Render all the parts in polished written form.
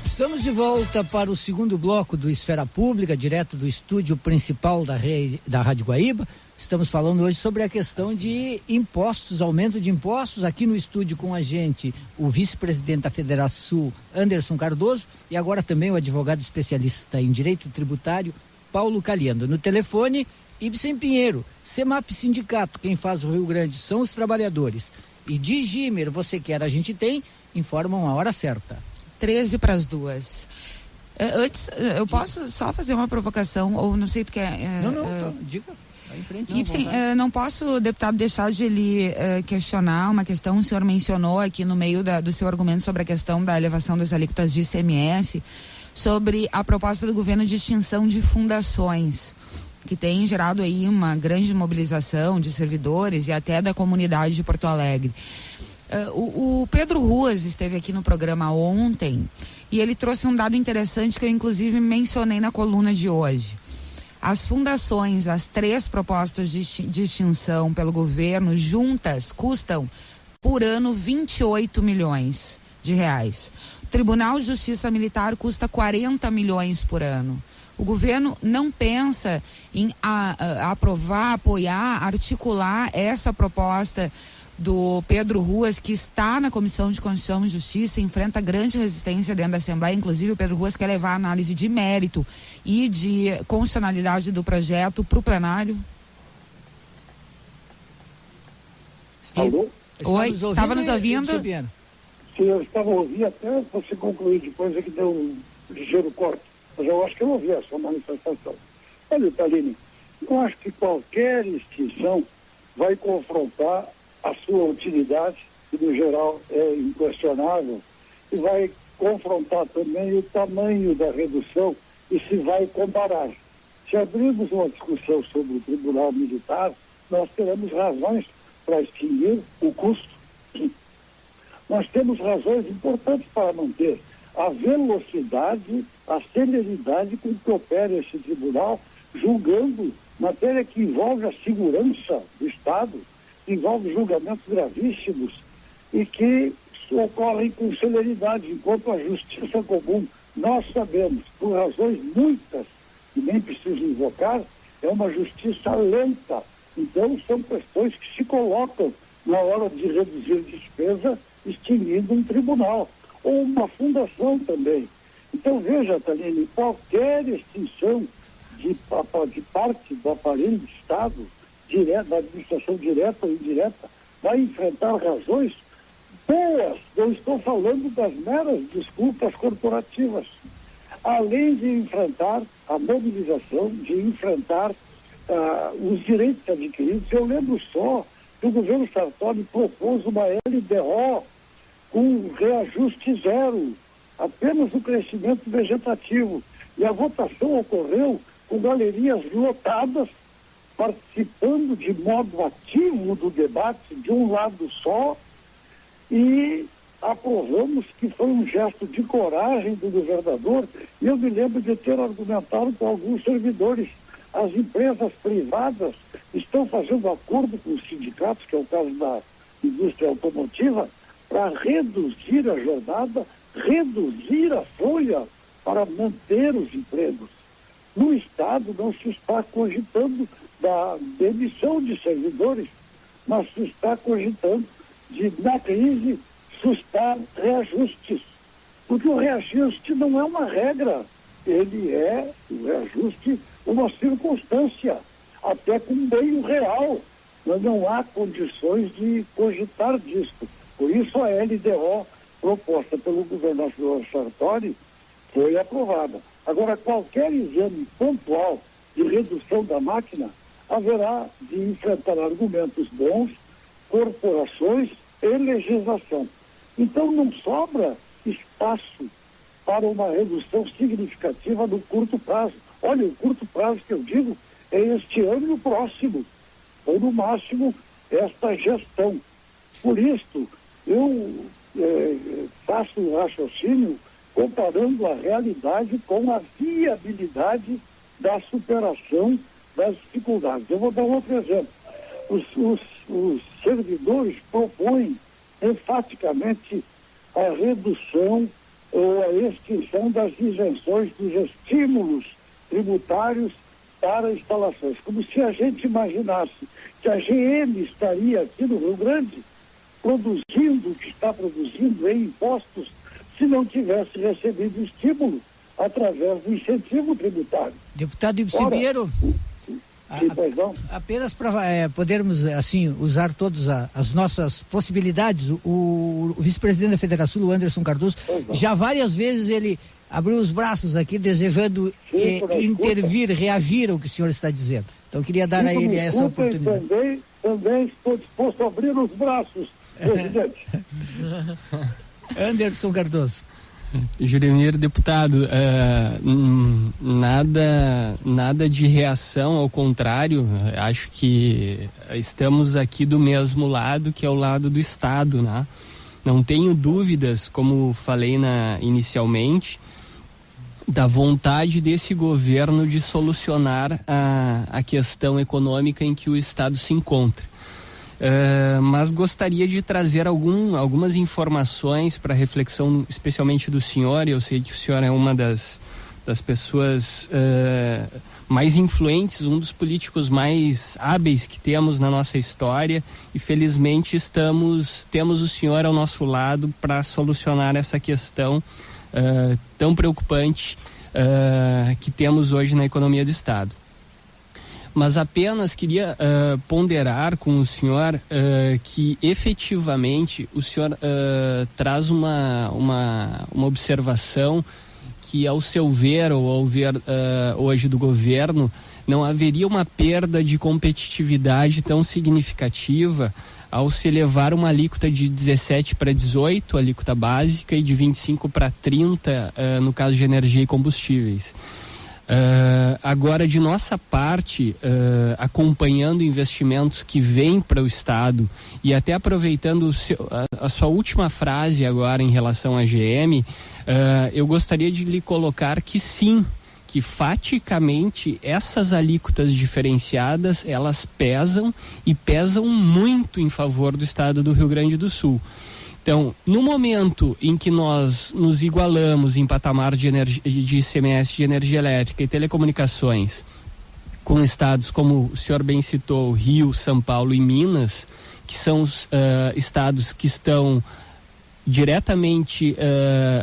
Estamos de volta para o segundo bloco do Esfera Pública, direto do estúdio principal da Rádio Guaíba. Estamos falando hoje sobre a questão de impostos, aumento de impostos. Aqui no estúdio com a gente, o vice-presidente da Federação, Anderson Cardoso, e agora também o advogado especialista em direito tributário, Paulo Caliendo. No telefone, Ibsen Pinheiro, Semap Sindicato, quem faz o Rio Grande são os trabalhadores. E de Gimer, você quer, a gente tem, informam a hora certa. 13:02. Antes, eu posso só fazer uma provocação, ou não sei, tu quer... diga. Em frente, Ibsen, não posso, deputado, deixar de lhe questionar uma questão. O senhor mencionou aqui no meio do seu argumento sobre a questão da elevação das alíquotas de ICMS, sobre a proposta do governo de extinção de fundações, que tem gerado aí uma grande mobilização de servidores e até da comunidade de Porto Alegre. O Pedro Ruas esteve aqui no programa ontem e ele trouxe um dado interessante que eu inclusive mencionei na coluna de hoje. As fundações, as 3 propostas de extinção pelo governo juntas custam por ano 28 milhões de reais. O Tribunal de Justiça Militar custa 40 milhões por ano. O governo não pensa em aprovar, apoiar, articular essa proposta do Pedro Ruas, que está na Comissão de Constituição e Justiça, enfrenta grande resistência dentro da Assembleia. Inclusive o Pedro Ruas quer levar a análise de mérito e de constitucionalidade do projeto para o plenário. Alô? Oi, estava nos ouvindo? Sim, eu estava ouvindo até você concluir, depois é que deu um ligeiro corte, mas eu acho que eu ouvi a sua manifestação. Olha, Taline, eu acho que qualquer extinção vai confrontar a sua utilidade, que no geral é inquestionável, e vai confrontar também o tamanho da redução e se vai comparar. Se abrirmos uma discussão sobre o Tribunal Militar, nós teremos razões para extinguir o custo. Nós temos razões importantes para manter a velocidade, a celeridade com que opera esse tribunal, julgando matéria que envolve a segurança do Estado, envolve julgamentos gravíssimos e que ocorrem com celeridade, enquanto a justiça comum, nós sabemos, por razões muitas, que nem preciso invocar, é uma justiça lenta. Então, são questões que se colocam na hora de reduzir despesa, extinguindo um tribunal, ou uma fundação também. Então, veja, Taline, qualquer extinção de parte do aparelho do Estado, da administração direta ou indireta, vai enfrentar razões boas. Eu estou falando das meras desculpas corporativas. Além de enfrentar a mobilização, de enfrentar os direitos adquiridos. Eu lembro só que o governo Sartori propôs uma LDO com reajuste zero, apenas o crescimento vegetativo. E a votação ocorreu com galerias lotadas, participando de modo ativo do debate de um lado só, e aprovamos que foi um gesto de coragem do governador. E eu me lembro de ter argumentado com alguns servidores. As empresas privadas estão fazendo acordo com os sindicatos, que é o caso da indústria automotiva, para reduzir a jornada, reduzir a folha para manter os empregos. No Estado não se está cogitando da demissão de servidores, mas se está cogitando de, na crise, sustar reajustes. Porque o reajuste não é uma regra, ele é, o reajuste, uma circunstância, até com meio real. Mas não há condições de cogitar disso. Por isso a LDO, proposta pelo governador Sartori, foi aprovada. Agora, qualquer exame pontual de redução da máquina haverá de enfrentar argumentos bons, corporações e legislação. Então não sobra espaço para uma redução significativa no curto prazo. Olha, o curto prazo que eu digo é este ano e o próximo, ou no máximo esta gestão. Por isso, eu faço um raciocínio comparando a realidade com a viabilidade da superação das dificuldades. Eu vou dar outro exemplo. Os servidores propõem enfaticamente a redução ou a extinção das isenções dos estímulos tributários para instalações. Como se a gente imaginasse que a GM estaria aqui no Rio Grande produzindo o que está produzindo em impostos se não tivesse recebido estímulo através do incentivo tributário. Deputado Ipsibeiro, apenas para podermos assim usar todas as nossas possibilidades, o vice-presidente da Federação, o Anderson Cardoso, já várias vezes ele abriu os braços aqui desejando intervir, reagir ao que o senhor está dizendo. Então eu queria dar a ele essa oportunidade. Também estou disposto a abrir os braços, presidente. Anderson Cardoso. Juremir, deputado, nada de reação, ao contrário, acho que estamos aqui do mesmo lado, que é o lado do Estado, né? Não tenho dúvidas, como falei inicialmente, da vontade desse governo de solucionar a questão econômica em que o Estado se encontra. Mas gostaria de trazer algumas informações para reflexão, especialmente do senhor. Eu sei que o senhor é uma das pessoas mais influentes, um dos políticos mais hábeis que temos na nossa história, e felizmente temos o senhor ao nosso lado para solucionar essa questão tão preocupante que temos hoje na economia do Estado. Mas apenas queria ponderar com o senhor que efetivamente o senhor traz uma observação que, ao seu ver, ou ao ver hoje do governo, não haveria uma perda de competitividade tão significativa ao se elevar uma alíquota de 17 para 18, alíquota básica, e de 25 para 30 no caso de energia e combustíveis. Agora, de nossa parte, acompanhando investimentos que vêm para o Estado e até aproveitando a sua última frase agora em relação à GM, eu gostaria de lhe colocar que sim, que faticamente essas alíquotas diferenciadas, elas pesam e pesam muito em favor do Estado do Rio Grande do Sul. Então, no momento em que nós nos igualamos em patamar de ICMS de energia elétrica e telecomunicações com estados como o senhor bem citou, Rio, São Paulo e Minas, que são os estados que estão diretamente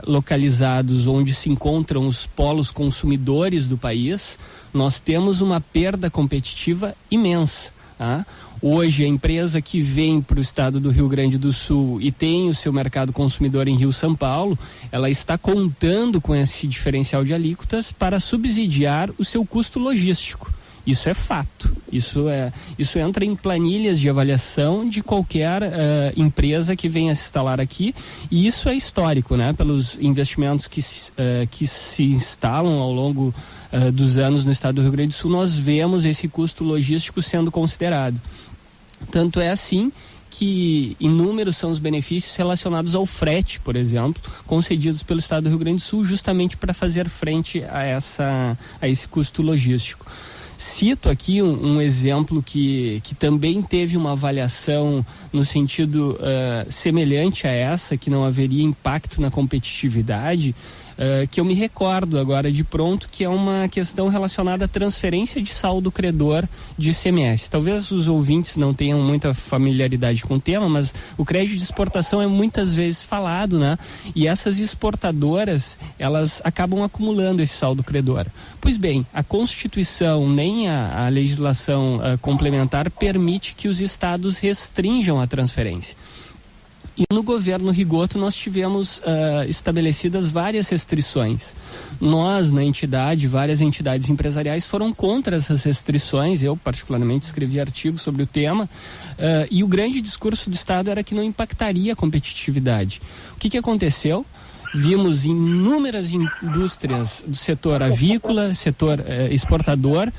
localizados onde se encontram os polos consumidores do país, nós temos uma perda competitiva imensa. Tá? Hoje, a empresa que vem para o estado do Rio Grande do Sul e tem o seu mercado consumidor em Rio, São Paulo, ela está contando com esse diferencial de alíquotas para subsidiar o seu custo logístico. Isso é fato. Isso entra em planilhas de avaliação de qualquer empresa que venha se instalar aqui, e isso é histórico, né? Pelos investimentos que se instalam ao longo dos anos no estado do Rio Grande do Sul, nós vemos esse custo logístico sendo considerado. Tanto é assim que inúmeros são os benefícios relacionados ao frete, por exemplo, concedidos pelo estado do Rio Grande do Sul, justamente para fazer frente a esse custo logístico. Cito aqui um exemplo que também teve uma avaliação no sentido semelhante a essa, que não haveria impacto na competitividade, que eu me recordo agora de pronto, que é uma questão relacionada à transferência de saldo credor de ICMS. Talvez os ouvintes não tenham muita familiaridade com o tema, mas o crédito de exportação é muitas vezes falado, né? E essas exportadoras, elas acabam acumulando esse saldo credor. Pois bem, a Constituição nem a legislação complementar permite que os estados restringam a transferência. E no governo Rigoto nós tivemos estabelecidas várias restrições. Nós, na entidade, várias entidades empresariais foram contra essas restrições. Eu, particularmente, escrevi artigos sobre o tema. E o grande discurso do Estado era que não impactaria a competitividade. O que aconteceu? Vimos inúmeras indústrias do setor avícola, setor exportador,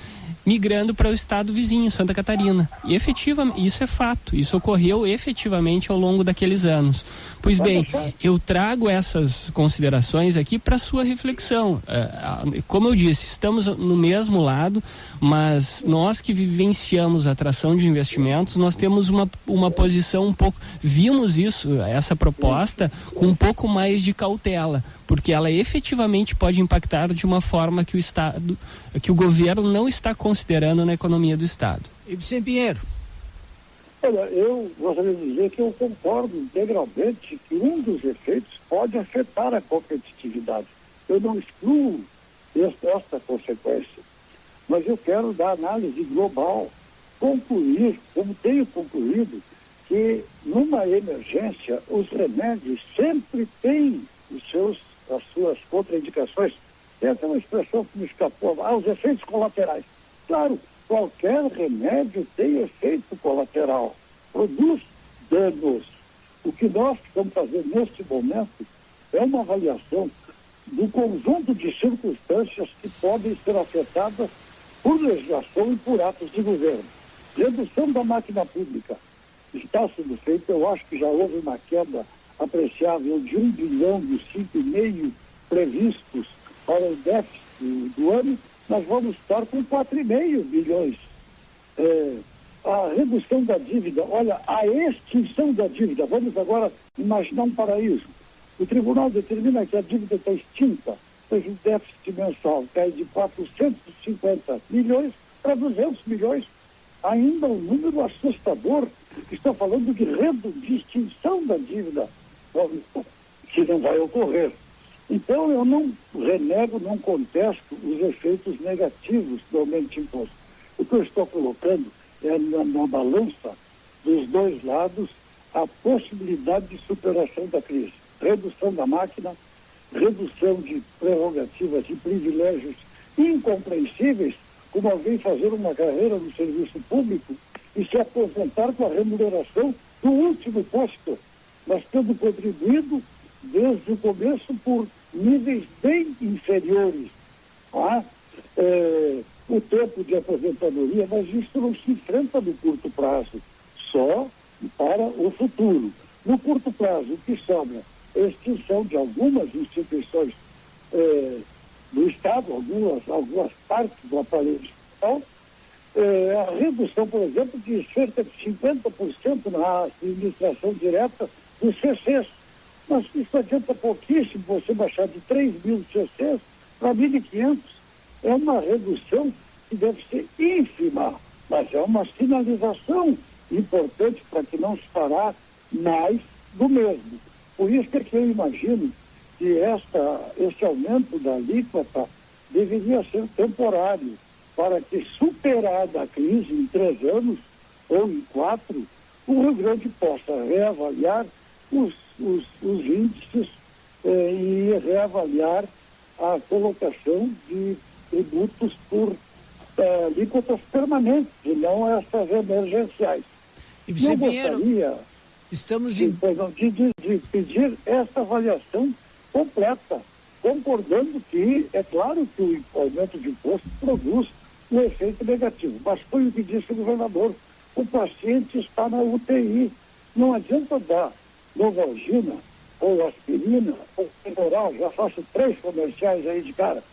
migrando para o estado vizinho, Santa Catarina. E efetivamente, isso é fato, isso ocorreu efetivamente ao longo daqueles anos. Pois bem, eu trago essas considerações aqui para sua reflexão. Como eu disse, estamos no mesmo lado, mas nós que vivenciamos a atração de investimentos, nós temos uma posição um pouco, vimos essa proposta com um pouco mais de cautela, porque ela efetivamente pode impactar de uma forma que o governo não está considerando na economia do estado. E Vicente Pinheiro? Olha, eu gostaria de dizer que eu concordo integralmente que um dos efeitos pode afetar a competitividade. Eu não excluo esta consequência, mas eu quero dar análise global, concluir, como tenho concluído, que numa emergência os remédios sempre têm as suas contraindicações. Essa é uma expressão que me escapou. Os efeitos colaterais. Claro, qualquer remédio tem efeito colateral, produz danos. O que nós estamos fazendo neste momento é uma avaliação do conjunto de circunstâncias que podem ser afetadas por legislação e por atos de governo. Redução da máquina pública está sendo feita. Eu acho que já houve uma queda apreciável de 1 bilhão dos 5,5 previstos para o déficit do ano. Nós vamos estar com 4,5 bilhões. A redução da dívida, olha, a extinção da dívida. Vamos agora imaginar um paraíso. O tribunal determina que a dívida está extinta, pois o déficit mensal cai de 450 milhões para 200 milhões. Ainda um número assustador. Estou falando de extinção da dívida, que não vai ocorrer. Então, eu não renego, não contesto os efeitos negativos do aumento de imposto. O que eu estou colocando é na balança dos dois lados a possibilidade de superação da crise. Redução da máquina, redução de prerrogativas e privilégios incompreensíveis, como alguém fazer uma carreira no serviço público e se aposentar com a remuneração do último posto, mas tendo contribuído desde o começo por níveis bem inferiores. O tempo de aposentadoria, mas isso não se enfrenta no curto prazo, só para o futuro. No curto prazo, o que sobra é a extinção de algumas instituições do Estado, algumas partes do aparelho estatal, a redução, por exemplo, de cerca de 50% na administração direta dos CCs. Mas isso adianta pouquíssimo você baixar de 3 mil CCs para 1.500. É uma redução que deve ser ínfima, mas é uma sinalização importante para que não se fará mais do mesmo. Por isso que eu imagino que esse aumento da alíquota deveria ser temporário, para que, superada a crise em 3 anos ou em 4, o Rio Grande possa reavaliar os índices e reavaliar a colocação de tributos por alíquotas permanentes, e não essas emergenciais. E eu gostaria de pedir essa avaliação completa, concordando que é claro que o aumento de imposto produz um efeito negativo, mas foi o que disse o governador: o paciente está na UTI, não adianta dar Novalgina ou aspirina ou Temporal, já faço 3 comerciais aí de cara.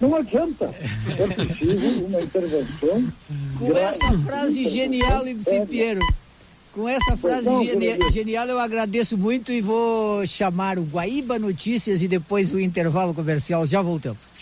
Não adianta, é preciso uma intervenção. Com essa frase genial, Vicente Pinheiro, com essa frase genial, eu agradeço muito e vou chamar o Guaíba Notícias e depois o intervalo comercial. Já voltamos.